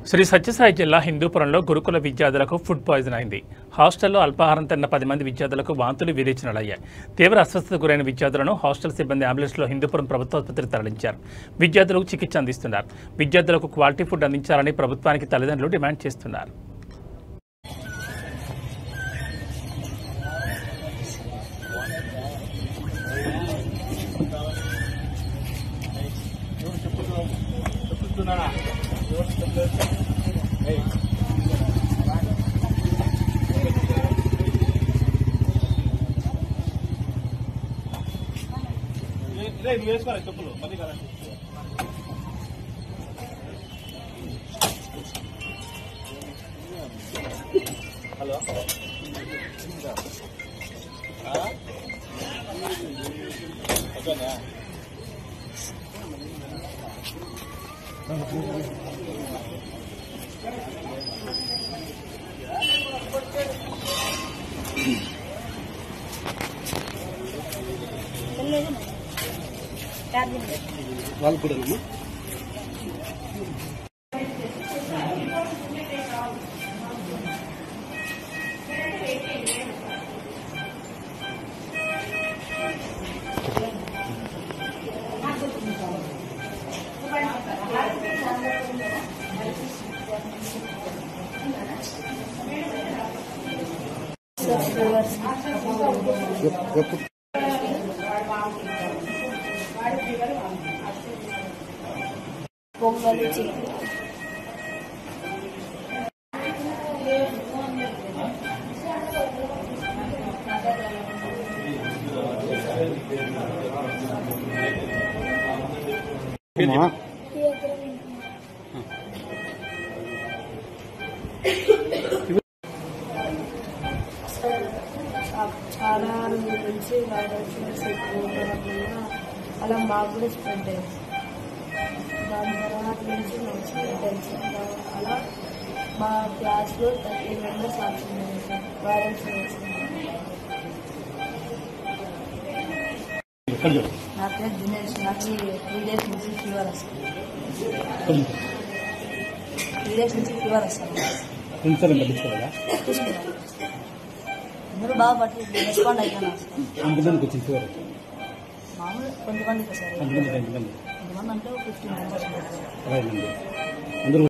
శ్రీ సత్యసాయి జిల్లా హిందూపురంలో గురుకుల విద్యార్థులకు ఫుడ్ పాయిజన్ అయింది. హాస్టల్లో అల్పాహారం తిన్న 10 మంది విద్యార్థులకు వాంతులు విరేచనలయ్యాయి. తీవ్ర అస్వస్థతకు గురైన విద్యార్థులను హాస్టల్ సిబ్బంది అంబులెన్స్లో హిందూపురం ప్రభుత్వ ఆసుపత్రికి తరలించారు. విద్యార్థులకు చికిత్స అందిస్తున్నారు. విద్యార్థులకు క్వాలిటీ ఫుడ్ అందించాలని ప్రభుత్వానికి తల్లిదండ్రులు డిమాండ్ చేస్తున్నారు. హలో ఓకేనా వాళ్ళు కూడా పొంగల్ చాలా రోజుల నుంచి వైరస్ ఎక్కువ ఉండడం వల్ల అలా మాకు కూడా స్ప్రెడ్ అయింది. దాని తర్వాత నుంచి మంచిగా టెన్షన్ అలా మా క్లాస్లో 30 మెంబర్స్ ఆడుతున్నారు సార్ వైరస్ నా పేరు దినేష్. నాకు 3 days నుంచి ఫీవర్ వస్తుంది. 3 days నుంచి ఫీవర్ వస్తుంది. అందరూ బాగా పట్టి రెస్పాండ్ అయిపోయినారు సార్. మామూలు కొంతమందికి సార్, కొంతమంది అంటే 15 మెంబర్స్.